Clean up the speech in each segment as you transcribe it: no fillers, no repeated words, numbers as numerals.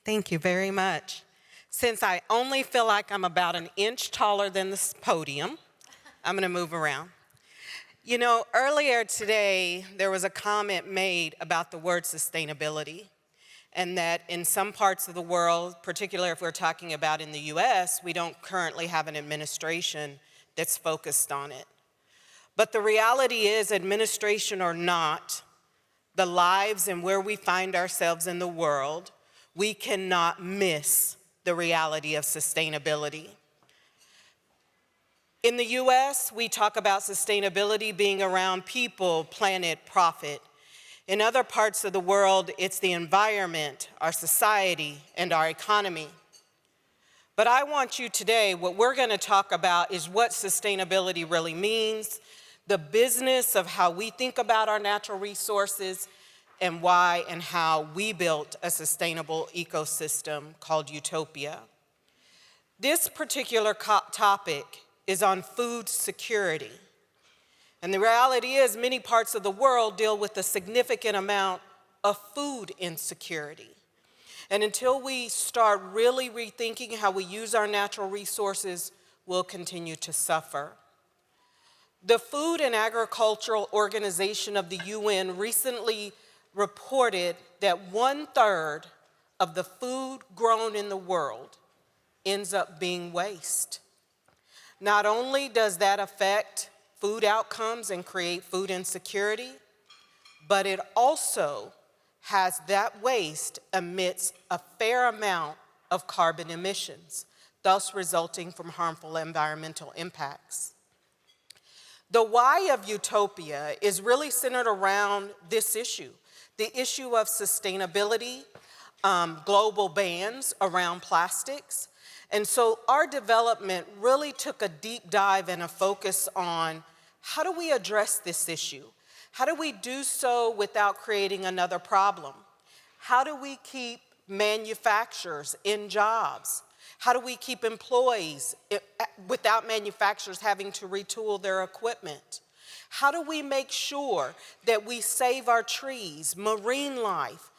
Thank you very much. Since I only feel like I'm about an inch taller than this podium, I'm going to move around. You know, earlier today, there was a comment made about the word sustainability, and that in some parts of the world, particularly if we're talking about in the US, we don't currently have an administration that's focused on it. But the reality is, administration or not, the lives and where we find ourselves in the world, we cannot miss the reality of sustainability. In the US, we talk about sustainability being around people, planet, profit. In other parts of the world, it's the environment, our society, and our economy. But I want you today, what we're going to talk about is what sustainability really means, the business of how we think about our natural resources, and why and how we built a sustainable ecosystem called Utopia. This particular topic is on food security. And the reality is many parts of the world deal with a significant amount of food insecurity. And until we start really rethinking how we use our natural resources, we'll continue to suffer. The Food and Agricultural Organization of the UN recently reported that 1/3 of the food grown in the world ends up being waste. Not only does that affect food outcomes and create food insecurity, but it also has that waste emits a fair amount of carbon emissions, thus resulting from harmful environmental impacts. The why of Utopia is really centered around this issue, the issue of sustainability, global bans around plastics. And so our development really took a deep dive and a focus on how do we address this issue? How do we do so without creating another problem? How do we keep manufacturers in jobs? How do we keep employees without manufacturers having to retool their equipment? How do we make sure that we save our trees, marine life,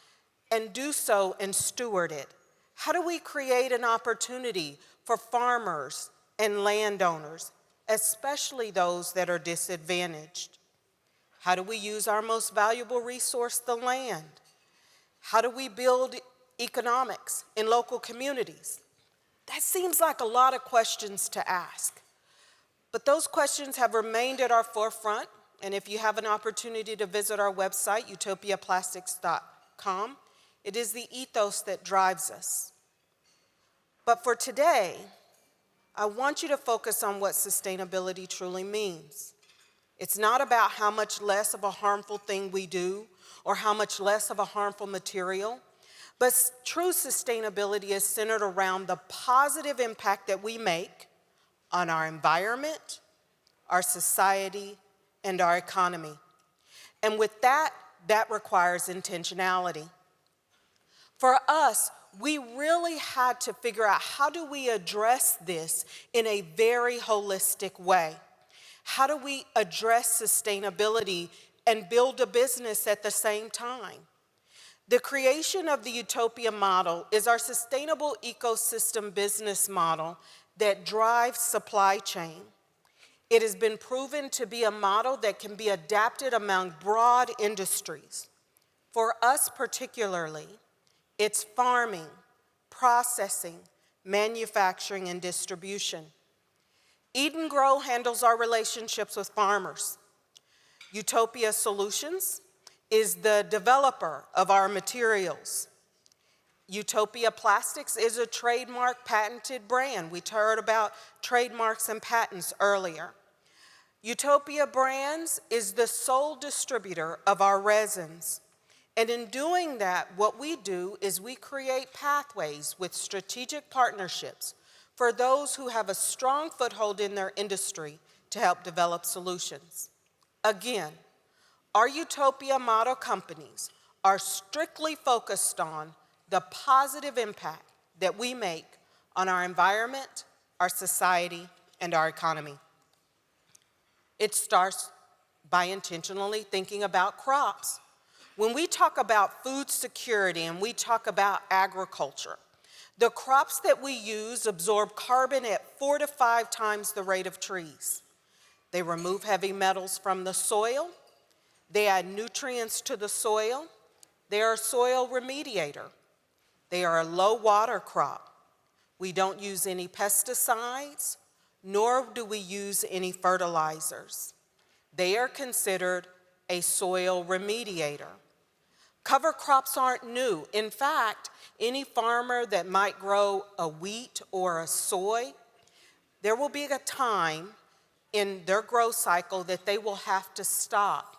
and do so and steward it? How do we create an opportunity for farmers and landowners, especially those that are disadvantaged? How do we use our most valuable resource, the land? How do we build economics in local communities? That seems like a lot of questions to ask. But those questions have remained at our forefront, and if you have an opportunity to visit our website, utopiaplastix.com, it is the ethos that drives us. But for today, I want you to focus on what sustainability truly means. It's not about how much less of a harmful thing we do or how much less of a harmful material, but true sustainability is centered around the positive impact that we make on our environment, our society, and our economy. And with that, that requires intentionality. For us, we really had to figure out how do we address this in a very holistic way? How do we address sustainability and build a business at the same time? The creation of the Utopia model is our sustainable ecosystem business model that drives supply chain. It has been proven to be a model that can be adapted among broad industries. For us particularly, it's farming, processing, manufacturing, and distribution. Eden Grow handles our relationships with farmers. Utopia Solutions is the developer of our materials. Utopia Plastix is a trademark patented brand. We heard about trademarks and patents earlier. Utopia Brands is the sole distributor of our resins. And in doing that, what we do is we create pathways with strategic partnerships for those who have a strong foothold in their industry to help develop solutions. Again, our Utopia model companies are strictly focused on the positive impact that we make on our environment, our society, and our economy. It starts by intentionally thinking about crops. When we talk about food security and we talk about agriculture, the crops that we use absorb carbon at 4 to 5 times the rate of trees. They remove heavy metals from the soil. They add nutrients to the soil. They are a soil remediator. They are a low water crop. We don't use any pesticides, nor do we use any fertilizers. They are considered a soil remediator. Cover crops aren't new. In fact, any farmer that might grow a wheat or a soy, there will be a time in their growth cycle that they will have to stop,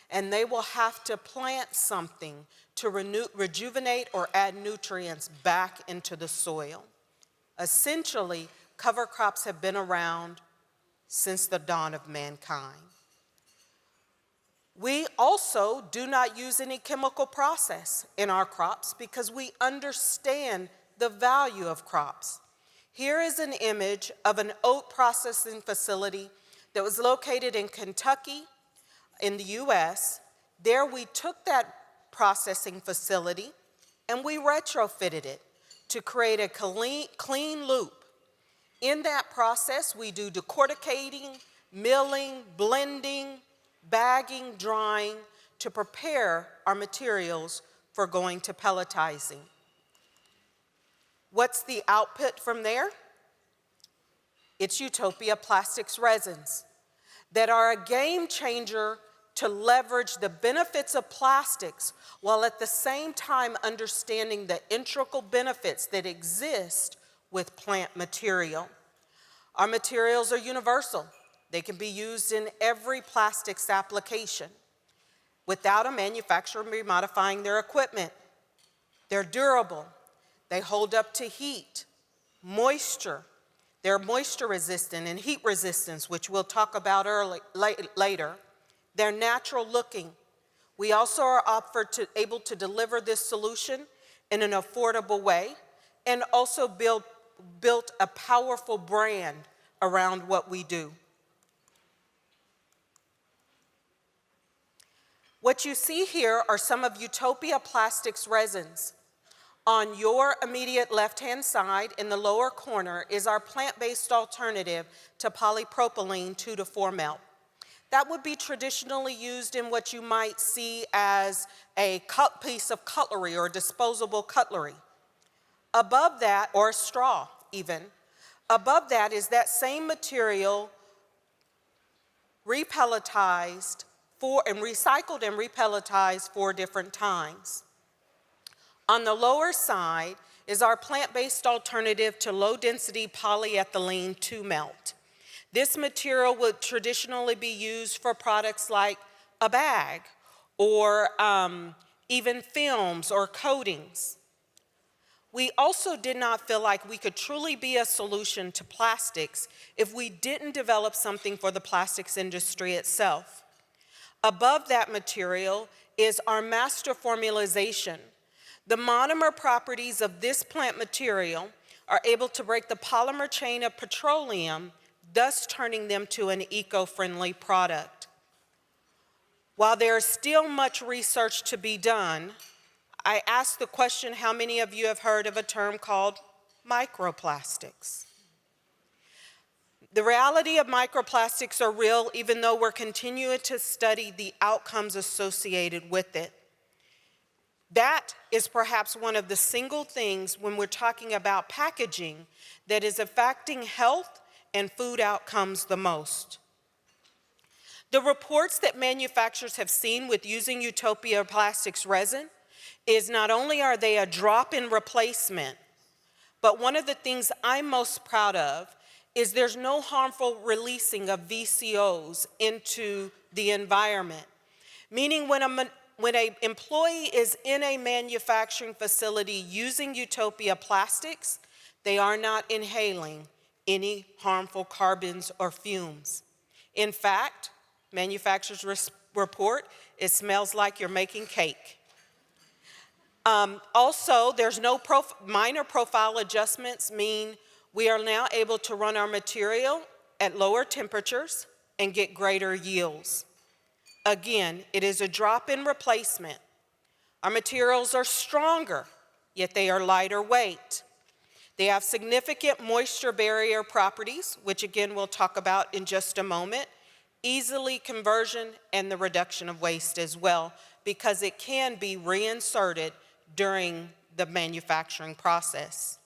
and they will have to plant something to rejuvenate or add nutrients back into the soil. Essentially, cover crops have been around since the dawn of mankind. We also do not use any chemical process in our crops because we understand the value of crops. Here is an image of an oat processing facility that was located in Kentucky in the US. There we took that processing facility and we retrofitted it to create a clean loop. In that process, we do decorticating, milling, blending, bagging, drying to prepare our materials for going to pelletizing. What's the output from there? It's Utopia Plastix resins that are a game changer to leverage the benefits of plastics while at the same time understanding the integral benefits that exist with plant material. Our materials are universal. They can be used in every plastics application without a manufacturer remodifying their equipment. They're durable. They hold up to heat, moisture. They're moisture resistant and heat resistance, which we'll talk about later. They're natural looking. We also are able to deliver this solution in an affordable way and also built a powerful brand around what we do. What you see here are some of Utopia Plastix resins. On your immediate left-hand side in the lower corner is our plant-based alternative to polypropylene 2,4 melt. That would be traditionally used in what you might see as a piece of cutlery or disposable cutlery. Above that, or a straw even, above that is that same material repelletized and recycled and repelletized 4 different times. On the lower side is our plant-based alternative to low-density polyethylene 2 melt. This material would traditionally be used for products like a bag or even films or coatings. We also did not feel like we could truly be a solution to plastics if we didn't develop something for the plastics industry itself. Above that material is our master formulation. The monomer properties of this plant material are able to break the polymer chain of petroleum, thus turning them to an eco-friendly product. While there is still much research to be done, I ask the question, how many of you have heard of a term called microplastics? The reality of microplastics are real, even though we're continuing to study the outcomes associated with it. That is perhaps one of the single things when we're talking about packaging that is affecting health and food outcomes the most. The reports that manufacturers have seen with using Utopia Plastix resin is not only are they a drop-in replacement, but one of the things I'm most proud of is there's no harmful releasing of VCOs into the environment, meaning when an employee is in a manufacturing facility using Utopia Plastix, they are not inhaling any harmful carbons or fumes. In fact, manufacturers report it smells like you're making cake. Also, there's no minor profile adjustments mean we are now able to run our material at lower temperatures and get greater yields. Again, it is a drop-in replacement. Our materials are stronger, yet they are lighter weight. They have significant moisture barrier properties, which again we'll talk about in just a moment, easily conversion and the reduction of waste as well, because it can be reinserted during the manufacturing process.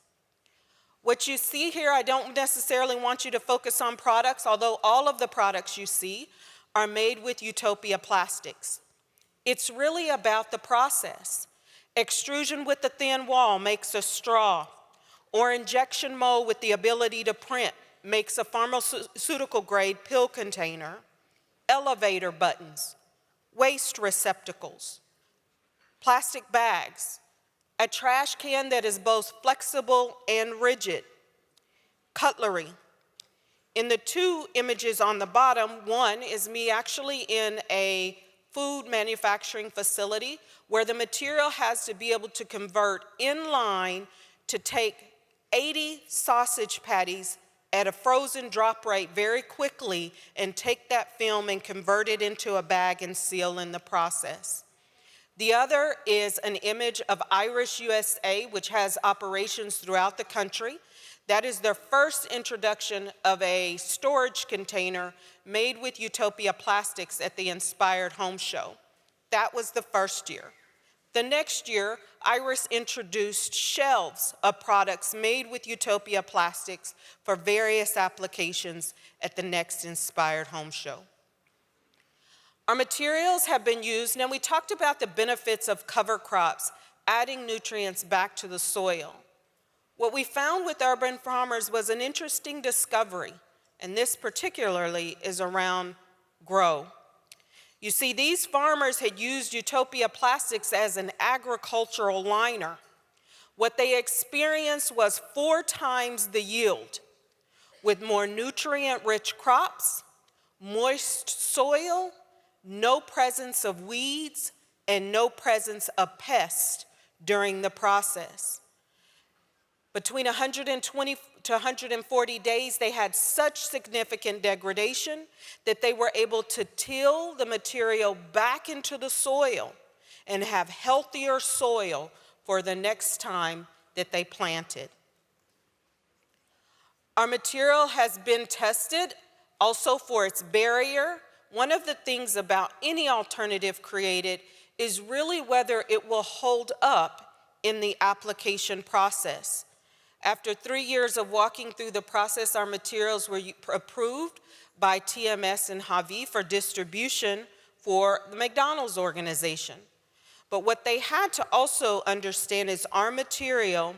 What you see here, I don't necessarily want you to focus on products, although all of the products you see are made with Utopia Plastix. It's really about the process. Extrusion with the thin wall makes a straw, or injection mold with the ability to print makes a pharmaceutical grade pill container, elevator buttons, waste receptacles, plastic bags, a trash can that is both flexible and rigid, cutlery. In the two images on the bottom, one is me actually in a food manufacturing facility where the material has to be able to convert in line to take 80 sausage patties at a frozen drop rate very quickly and take that film and convert it into a bag and seal in the process. The other is an image of Irish USA, which has operations throughout the country. That is their first introduction of a storage container made with Utopia Plastix at the Inspired Home Show. That was the first year. The next year, Iris introduced shelves of products made with Utopia Plastix for various applications at the next Inspired Home Show. Our materials have been used, and we talked about the benefits of cover crops, adding nutrients back to the soil. What we found with urban farmers was an interesting discovery, and this particularly is around grow. You see, these farmers had used Utopia Plastix as an agricultural liner. What they experienced was 4 times the yield, with more nutrient-rich crops, moist soil, no presence of weeds, and no presence of pests during the process. Between 120 to 140 days, they had such significant degradation that they were able to till the material back into the soil and have healthier soil for the next time that they planted. Our material has been tested also for its barrier. One of the things about any alternative created is really whether it will hold up in the application process. After 3 years of walking through the process, our materials were approved by TMS and Javi for distribution for the McDonald's organization. But what they had to also understand is our material,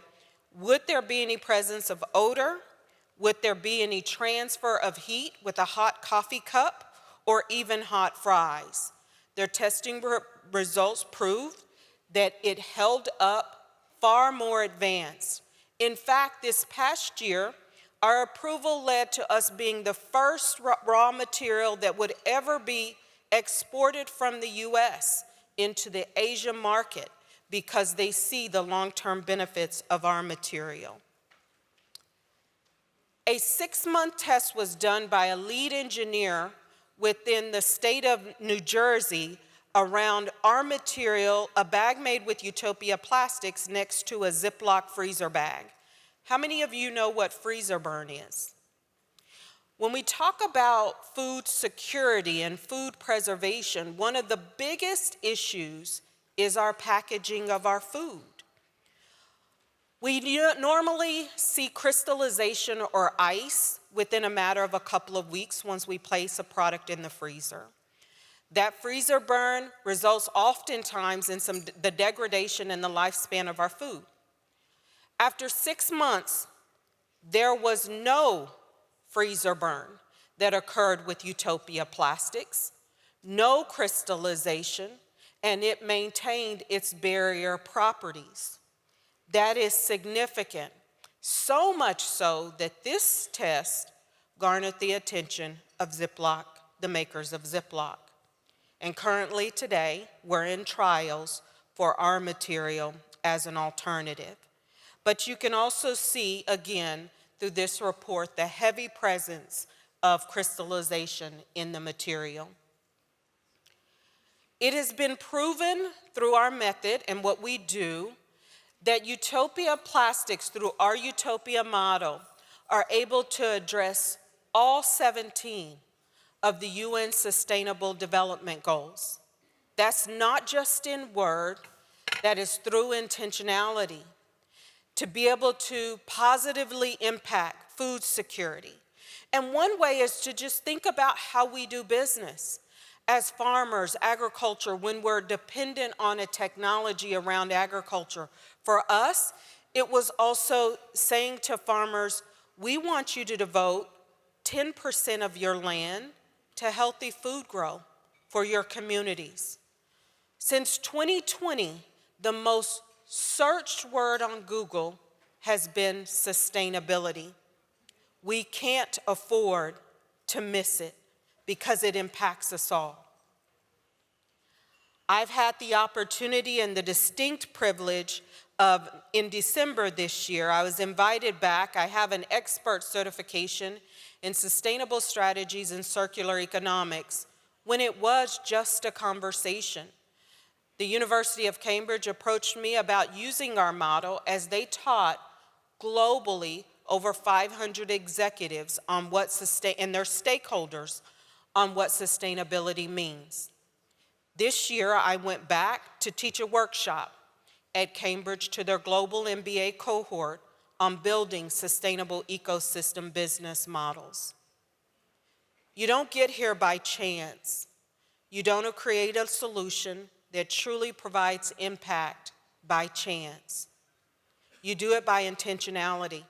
would there be any presence of odor? Would there be any transfer of heat with a hot coffee cup or even hot fries? Their testing results proved that it held up far more advanced. In fact, this past year, our approval led to us being the first raw material that would ever be exported from the US into the Asia market because they see the long-term benefits of our material. A 6-month test was done by a lead engineer within the state of New Jersey around our material, a bag made with Utopia Plastix next to a Ziploc freezer bag. How many of you know what freezer burn is? When we talk about food security and food preservation, one of the biggest issues is our packaging of our food. We normally see crystallization or ice within a matter of a couple of weeks once we place a product in the freezer. That freezer burn results oftentimes in the degradation in the lifespan of our food. After 6 months, there was no freezer burn that occurred with Utopia Plastix, no crystallization, and it maintained its barrier properties. That is significant, so much so that this test garnered the attention of Ziploc, the makers of Ziploc. And currently today, we're in trials for our material as an alternative. But you can also see, again, through this report, the heavy presence of crystallization in the material. It has been proven through our method and what we do that Utopia Plastix, through our Utopia model, are able to address all 17 of the UN Sustainable Development Goals. That's not just in word, that is through intentionality. To be able to positively impact food security. And one way is to just think about how we do business. As farmers, agriculture, when we're dependent on a technology around agriculture. For us, it was also saying to farmers, we want you to devote 10% of your land to healthy food grow for your communities. Since 2020, the most searched word on Google has been sustainability. We can't afford to miss it because it impacts us all. I've had the opportunity and the distinct privilege of, in December this year, I was invited back. I have an expert certification in sustainable strategies and circular economics when it was just a conversation. The University of Cambridge approached me about using our model as they taught globally over 500 executives on what and their stakeholders on what sustainability means. This year, I went back to teach a workshop at Cambridge to their global MBA cohort on building sustainable ecosystem business models. You don't get here by chance. You don't create a solution that truly provides impact by chance. You do it by intentionality.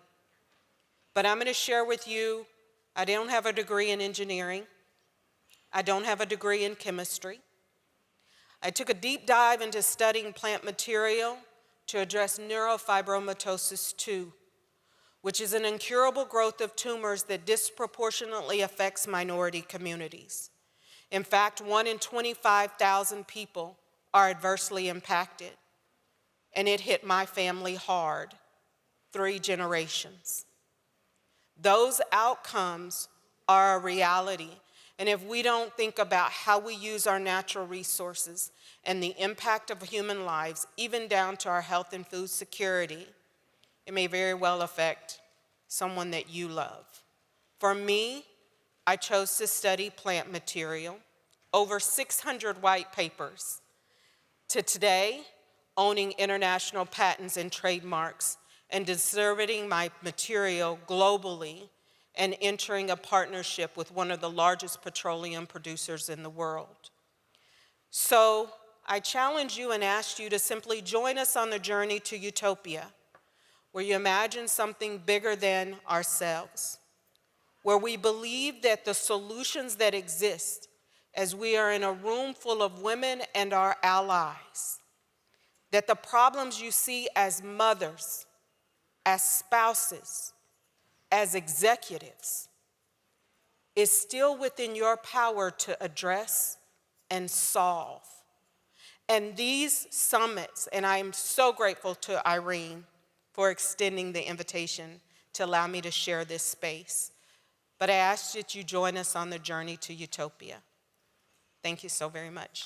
But I'm going to share with you, I don't have a degree in engineering. I don't have a degree in chemistry. I took a deep dive into studying plant material to address neurofibromatosis 2, which is an incurable growth of tumors that disproportionately affects minority communities. In fact, 1 in 25,000 people are adversely impacted, and it hit my family hard, 3 generations. Those outcomes are a reality, and if we don't think about how we use our natural resources and the impact of human lives, even down to our health and food security, it may very well affect someone that you love. For me, I chose to study plant material, over 600 white papers, to today, owning international patents and trademarks and distributing my material globally and entering a partnership with one of the largest petroleum producers in the world. So I challenge you and ask you to simply join us on the journey to Utopia, where you imagine something bigger than ourselves, where we believe that the solutions that exist as we are in a room full of women and our allies, that the problems you see as mothers, as spouses, as executives, is still within your power to address and solve. And these summits, and I am so grateful to Irene for extending the invitation to allow me to share this space, but I ask that you join us on the journey to Utopia. Thank you so very much.